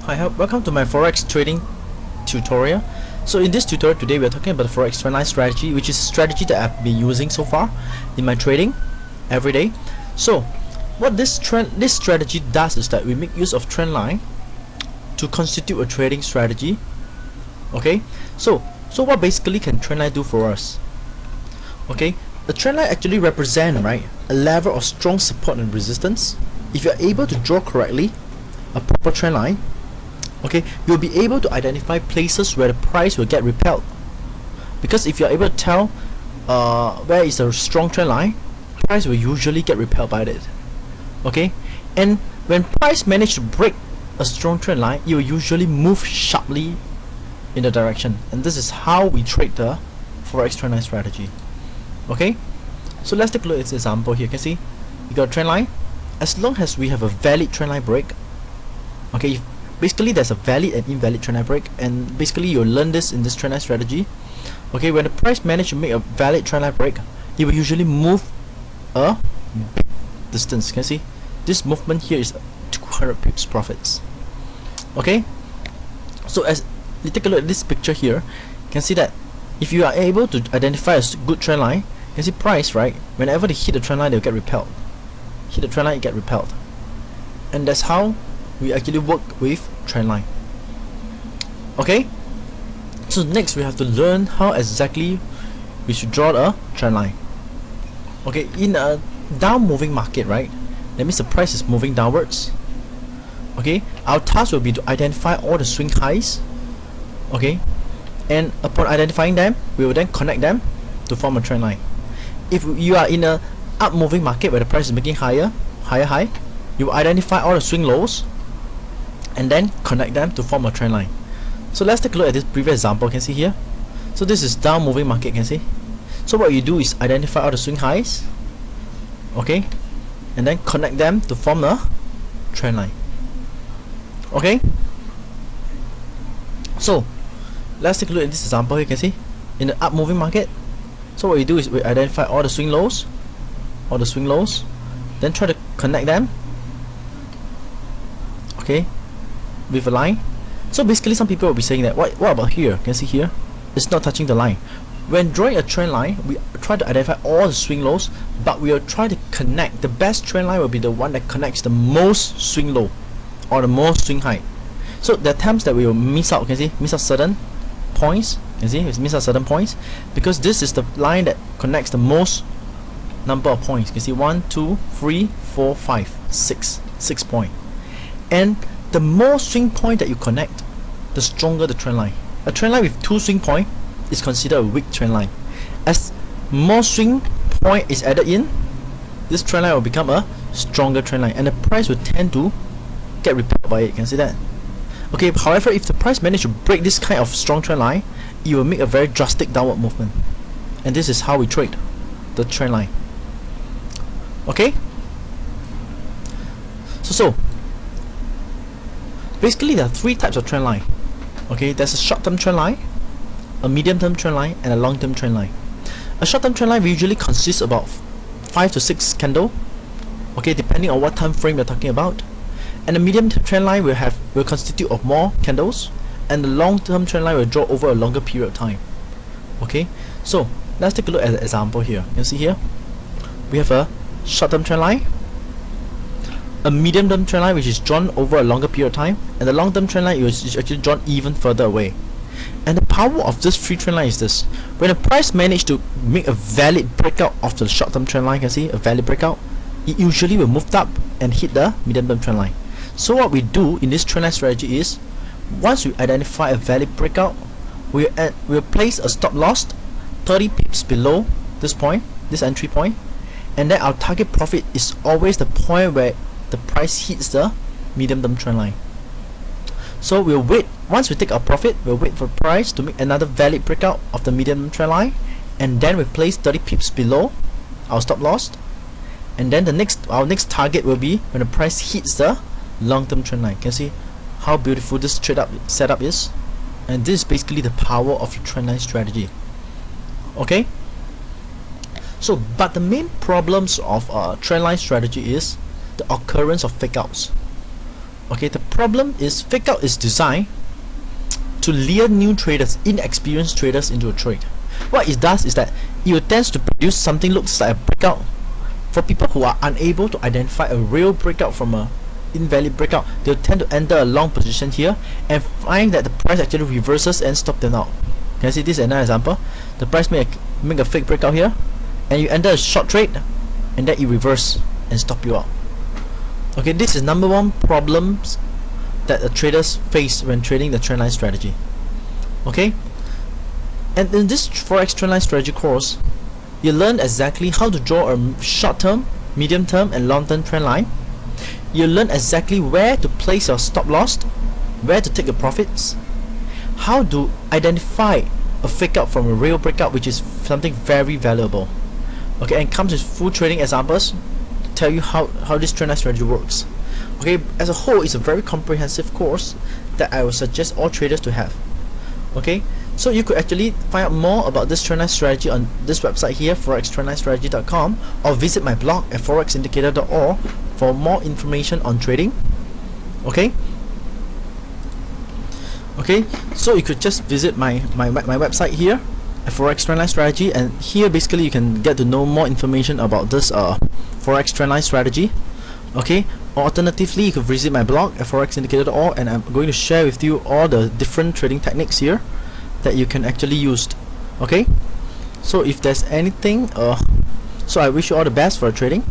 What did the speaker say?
Hi, welcome to my Forex trading tutorial. So in this tutorial today we are talking about the Forex trendline strategy, which is a strategy that I've been using so far in my trading every day. So what this strategy does is that we make use of trendline to constitute a trading strategy. Okay, so what basically can trendline do for us? Okay, the trendline actually represent, right, a level of strong support and resistance. If you are able to draw correctly a proper trendline, okay, you'll be able to identify places where the price will get repelled, because if you're able to tell where is a strong trend line, price will usually get repelled by it. Okay, and when price manage to break a strong trend line, it will usually move sharply in the direction, and this is how we trade the Forex trendline strategy. Okay, so let's take a look at this example here. You can see you got a trend line. As long as we have a valid trendline break, okay, basically there's a valid and invalid trendline break, and basically you'll learn this in this trendline strategy. Okay, when the price manage to make a valid trendline break, it will usually move a big distance. You can see this movement here is 200 pips profits. Okay, so as you take a look at this picture here, you can see that if you are able to identify a good trend line, you can see price, right, whenever they hit the trend line, they'll get repelled. Hit the trend line, it get repelled, and that's how we actually work with trendline. Okay, so next we have to learn how exactly we should draw a trendline. Okay, in a down moving market, right, that means the price is moving downwards. Okay, our task will be to identify all the swing highs. Okay, and upon identifying them, we will then connect them to form a trend line. If you are in a up moving market where the price is making higher high, you will identify all the swing lows and then connect them to form a trend line. So let's take a look at this previous example. You can see here, so this is down moving market, you can see. So what you do is identify all the swing highs, okay, and then connect them to form a trend line. Okay, so let's take a look at this example here. You can see in the up moving market, so what we do is we identify all the swing lows, then try to connect them, okay, with a line. So basically some people will be saying that what about here? You can see here it's not touching the line. When drawing a trend line, we try to identify all the swing lows, but we will try to connect. The best trend line will be the one that connects the most swing low or the most swing high. So there are times that we will miss out. You can see miss out certain points. You can see we miss out certain points because this is the line that connects the most number of points. You can see 1 2 3 4 5 6 points, and the more swing point that you connect, the stronger the trend line. A trend line with 2 swing point is considered a weak trend line. As more swing point is added in, this trend line will become a stronger trend line, and the price will tend to get repelled by it. You can see that. Okay, however, if the price manage to break this kind of strong trend line, it will make a very drastic downward movement, and this is how we trade the trend line. Okay, so basically there are 3 types of trend line. Okay, there's a short-term trend line, a medium-term trend line, and a long-term trend line. A short-term trend line usually consists about 5 to 6 candle, okay, depending on what time frame you're talking about. And the medium-term trend line will constitute of more candles, and the long-term trend line will draw over a longer period of time. Okay, so let's take a look at the example here. You can see here we have a short-term trend line, a medium-term trend line which is drawn over a longer period of time, and the long-term trend line is actually drawn even further away. And the power of this 3 trend line is this: when the price manage to make a valid breakout of the short-term trend line, you can see a valid breakout, it usually will move up and hit the medium-term trend line. So what we do in this trend line strategy is, once we identify a valid breakout, we'll place a stop loss 30 pips below this point, this entry point, and then our target profit is always the point where the price hits the medium-term trend line. So we'll wait. Once we take our profit, we'll wait for price to make another valid breakout of the medium-term trend line, and then we place 30 pips below our stop loss, and then our next target will be when the price hits the long-term trend line. You can see how beautiful this setup is, and this is basically the power of your trend line strategy. Okay, so but the main problems of trend line strategy is the occurrence of fake outs. Okay, the problem is fake out is designed to lure new traders, inexperienced traders, into a trade. What it does is that it tends to produce something looks like a breakout for people who are unable to identify a real breakout from a invalid breakout. They'll tend to enter a long position here and find that the price actually reverses and stop them out. Can you see this is another example? The price make a fake breakout here, and you enter a short trade, and then it reverse and stop you out. Okay, this is number one problems that the traders face when trading the trendline strategy. Okay, and in this Forex trendline strategy course, you learn exactly how to draw a short-term, medium-term, and long-term trend line. You learn exactly where to place your stop loss, where to take your profits, how to identify a fake out from a real breakout, which is something very valuable. Okay, and comes with full trading examples to tell you how this trendline strategy works. Okay, as a whole, it's a very comprehensive course that I would suggest all traders to have. Okay, so you could actually find out more about this trendline strategy on this website here, forextrendlinestrategy.com, or visit my blog at forexindicator.org for more information on trading. Okay, so you could just visit my website here at Forex Trendline Strategy, and here basically you can get to know more information about this Forex Trendline Strategy. Okay, or alternatively you could visit my blog at forexindicator.org, and I'm going to share with you all the different trading techniques here that you can actually use. Okay, so if there's anything so I wish you all the best for trading.